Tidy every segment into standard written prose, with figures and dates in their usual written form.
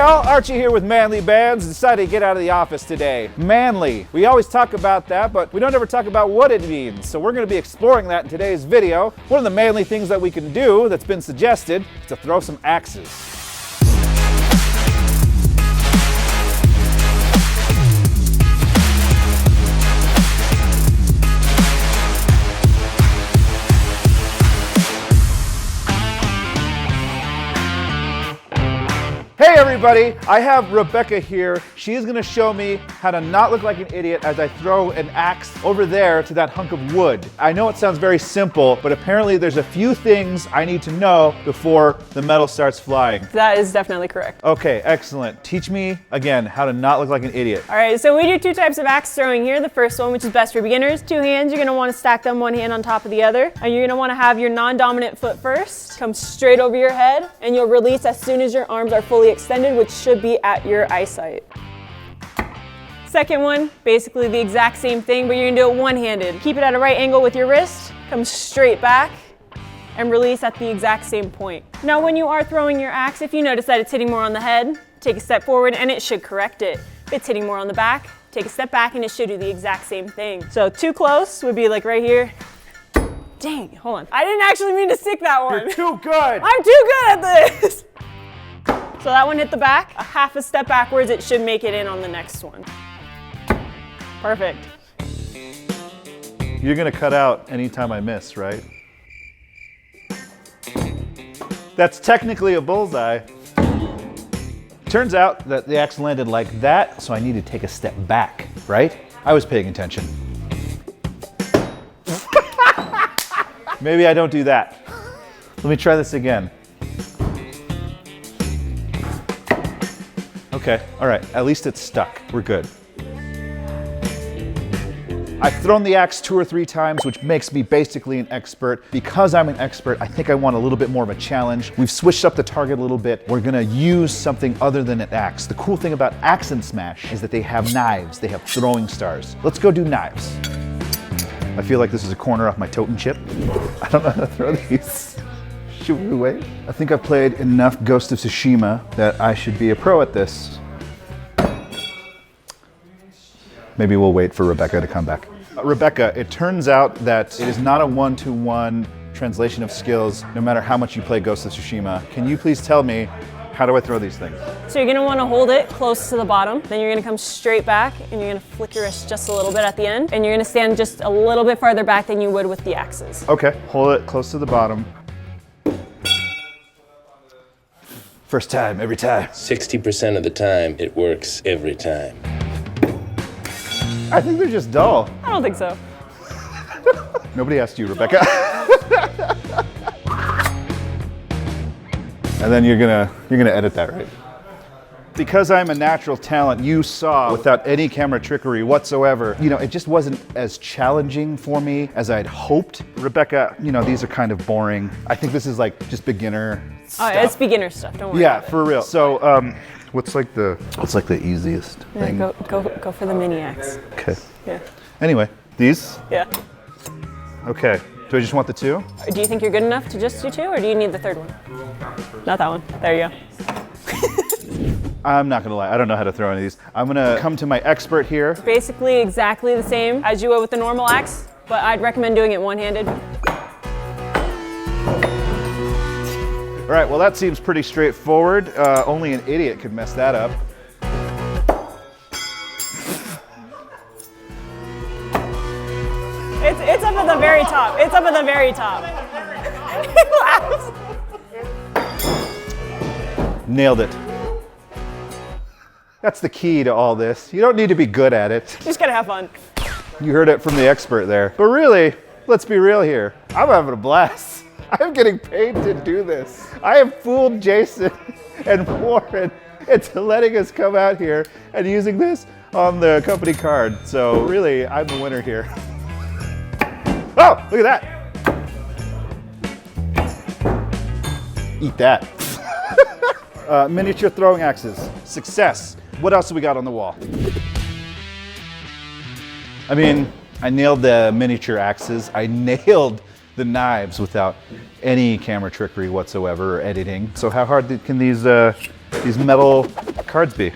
all, Archie here with Manly Bands. Decided to get out of the office today. Manly. We always talk about that, but we don't ever talk about what it means. So we're going to be exploring that in today's video. One of the manly things that we can do that's been suggested is to throw some axes. Hey everybody, I have Rebecca here. She is gonna show me how to not look like an idiot as I throw an axe over there to that hunk of wood. I know it sounds very simple, but apparently there's a few things I need to know before the metal starts flying. That is definitely correct. Okay, excellent. Teach me again how to not look like an idiot. All right, so we do two types of axe throwing here. The first one, which is best for beginners, two hands. You're gonna wanna stack them one hand on top of the other. And you're gonna wanna have your non-dominant foot first, come straight over your head, and you'll release as soon as your arms are fully extended, which should be at your eyesight. Second one, basically the exact same thing, but you're gonna do it one-handed. Keep it at a right angle with your wrist, come straight back, and release at the exact same point. Now when you are throwing your axe, if you notice that it's hitting more on the head, take a step forward and it should correct it. If it's hitting more on the back, take a step back and it should do the exact same thing. So too close would be like right here. Dang, hold on. I didn't actually mean to stick that one. You're too good. I'm too good at this. So that one hit the back, a half a step backwards, it should make it in on the next one. Perfect. You're gonna cut out anytime I miss, right? That's technically a bullseye. Turns out that the axe landed like that, so I need to take a step back, right? I was paying attention. Maybe I don't do that. Let me try this again. Okay, all right, at least it's stuck. We're good. I've thrown the axe 2 or 3 times, which makes me basically an expert. Because I'm an expert, I think I want a little bit more of a challenge. We've switched up the target a little bit. We're gonna use something other than an axe. The cool thing about Axe and Smash is that they have knives, they have throwing stars. Let's go do knives. I feel like this is a corner off my totem chip. I don't know how to throw these. Should we wait? I think I've played enough Ghost of Tsushima that I should be a pro at this. Maybe we'll wait for Rebecca to come back. Rebecca, it turns out that it is not a one-to-one translation of skills no matter how much you play Ghost of Tsushima. Can you please tell me, how do I throw these things? So you're gonna wanna hold it close to the bottom, then you're gonna come straight back and you're gonna flick your wrist just a little bit at the end, and you're gonna stand just a little bit farther back than you would with the axes. Okay, hold it close to the bottom. First time, every time. 60% of the time, it works every time. I think they're just dull. I don't think so. Nobody asked you, Rebecca. And then you're gonna edit that, right? Because I'm a natural talent, you saw without any camera trickery whatsoever, you know, it just wasn't as challenging for me as I'd hoped. Rebecca, you know, these are kind of boring. I think this is like just beginner stuff. It's beginner stuff, don't worry Yeah, about it. for real. So, what's like the easiest thing? Yeah, go for the mini axe. Okay. Yeah. Anyway, these? Yeah. Okay. Do I just want the 2? Do you think you're good enough to just do 2, or do you need the third one? Not that one. There you go. I'm not gonna lie, I don't know how to throw any of these. I'm gonna come to my expert here. Basically exactly the same as you would with the normal axe, but I'd recommend doing it one-handed. All right, well that seems pretty straightforward. Only an idiot could mess that up. It's up at the very top. It's up at the very top. Nailed it. That's the key to all this. You don't need to be good at it. You just gotta have fun. You heard it from the expert there. But really, let's be real here. I'm having a blast. I'm getting paid to do this. I have fooled Jason and Warren into letting us come out here and using this on the company card. So really, I'm the winner here. Oh, look at that. Eat that. Miniature throwing axes. Success. What else do we got on the wall? I mean, I nailed the miniature axes. I nailed the knives without any camera trickery whatsoever or editing. So how hard can these metal cards be?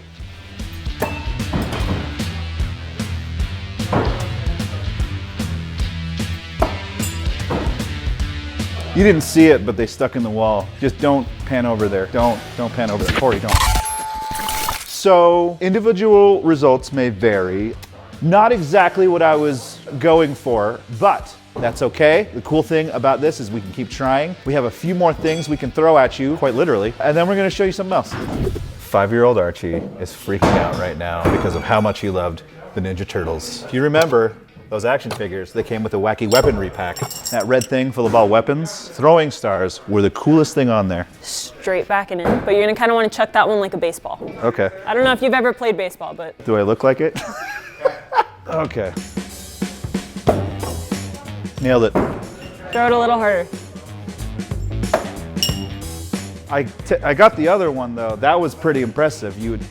You didn't see it, but they stuck in the wall. Just don't pan over there. Don't pan over there. Corey, don't. So individual results may vary. Not exactly what I was going for, but that's okay. The cool thing about this is we can keep trying. We have a few more things we can throw at you, quite literally, and then we're gonna show you something else. 5-year-old Archie is freaking out right now because of how much he loved the Ninja Turtles. If you remember, those action figures, they came with a wacky weaponry pack. That red thing full of all weapons, throwing stars were the coolest thing on there. Straight back and in, but you're gonna kind of want to chuck that one like a baseball. Okay. I don't know if you've ever played baseball, but. Do I look like it? Okay. Nailed it. Throw it a little harder. I got the other one though. That was pretty impressive. You would.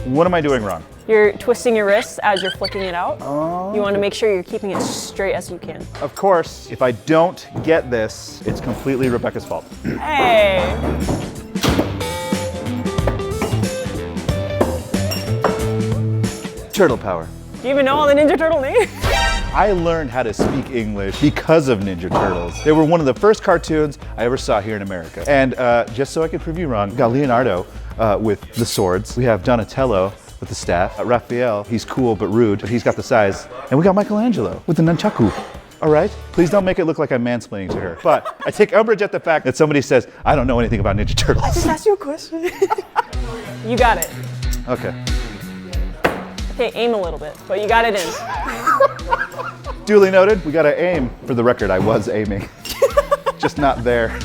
What am I doing wrong? You're twisting your wrists as you're flicking it out. Oh. You want to make sure you're keeping it straight as you can. Of course, if I don't get this, it's completely Rebecca's fault. Hey. Turtle power. Do you even know all the Ninja Turtle names? I learned how to speak English because of Ninja Turtles. They were one of the first cartoons I ever saw here in America. And just so I could prove you wrong, we got Leonardo with the swords. We have Donatello with the staff. Raphael, he's cool but rude, but he's got the size. And we got Michelangelo with the nunchaku. All right? Please don't make it look like I'm mansplaining to her. But I take umbrage at the fact that somebody says, I don't know anything about Ninja Turtles. I just asked you a question. You got it. Okay. Okay, aim a little bit, but you got it in. Duly noted. We gotta aim. For the record, I was aiming. Just not there.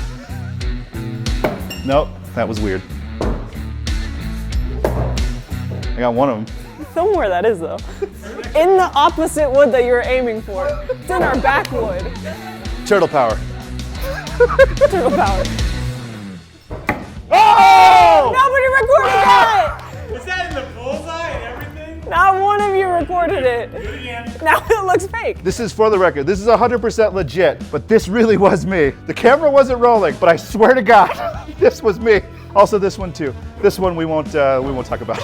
Nope, that was weird. I got one of them. Film where that is though. In the opposite wood that you were aiming for. It's in our backwood. Turtle power. Turtle power. Oh! Nobody recorded that! Was that in the bullseye and everything? Not one of you recorded it. Now it looks fake. This is for the record. This is 100% legit, but this really was me. The camera wasn't rolling, but I swear to God, this was me. Also this one too. This one we won't talk about.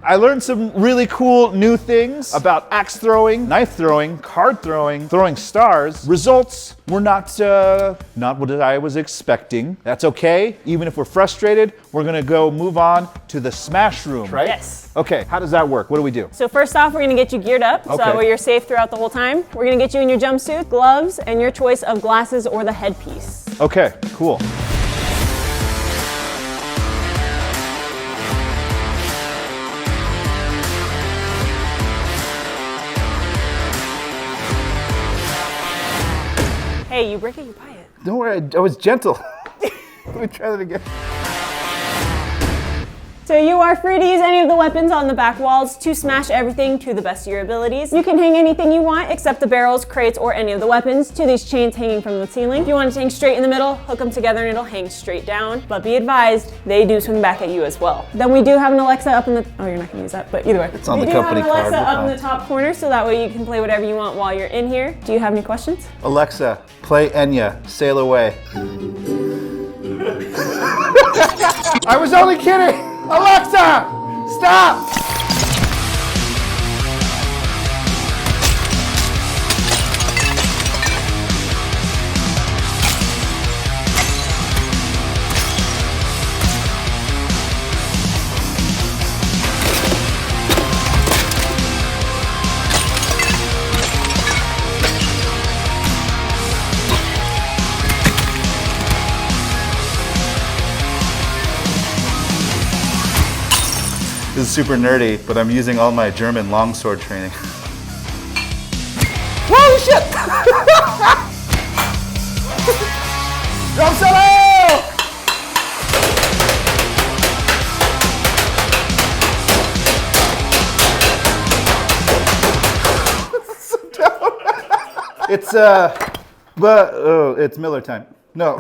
I learned some really cool new things about axe throwing, knife throwing, card throwing, throwing stars. Results were not what I was expecting. That's okay. Even if we're frustrated, we're gonna go move on to the smash room, right? Yes. Okay, how does that work? What do we do? So first off, we're gonna get you geared up so that way you're safe throughout the whole time. We're gonna get you in your jumpsuit, gloves, and your choice of glasses or the headpiece. Okay, cool. Hey, you break it, you buy it. Don't worry, I was gentle. Let me try that again. So you are free to use any of the weapons on the back walls to smash everything to the best of your abilities. You can hang anything you want except the barrels, crates, or any of the weapons to these chains hanging from the ceiling. If you want it to hang straight in the middle, hook them together and it'll hang straight down. But be advised, they do swing back at you as well. Then we do have an Alexa up in the, oh, you're not gonna use that, but either way. It's on the company card. We do have an Alexa up in the top corner so that way you can play whatever you want while you're in here. Do you have any questions? Alexa, play Enya, Sail Away. I was only kidding! Alexa, stop! This is super nerdy, but I'm using all my German longsword training. Holy shit! Drum solo! So dumb. It's Miller time. No,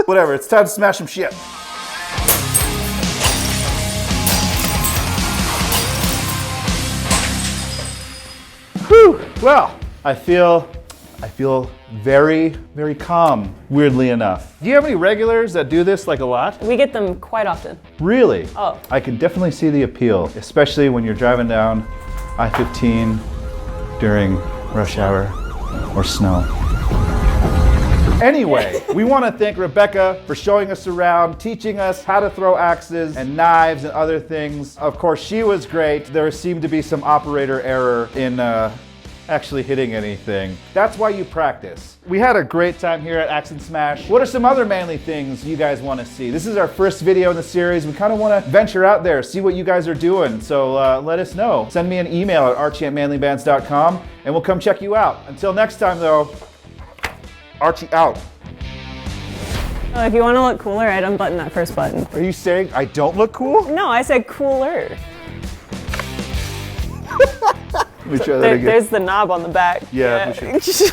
whatever. It's time to smash some shit. Whew. Well, I feel I feel very, very calm, weirdly enough. Do you have any regulars that do this like a lot? We get them quite often. Really? Oh. I can definitely see the appeal, especially when you're driving down I-15 during rush hour or snow. Anyway, we want to thank Rebecca for showing us around, teaching us how to throw axes and knives and other things. Of course, she was great. There seemed to be some operator error in actually hitting anything. That's why you practice. We had a great time here at Axe and Smash. What are some other manly things you guys want to see? This is our first video in the series. We kind of want to venture out there, see what you guys are doing. So let us know. Send me an email at archie@manlybands.com and we'll come check you out. Until next time though, Archie out. Oh, if you want to look cooler, I'd unbutton that first button. Are you saying I don't look cool? No, I said cooler. Let me try that again. There's the knob on the back. Yeah. We should.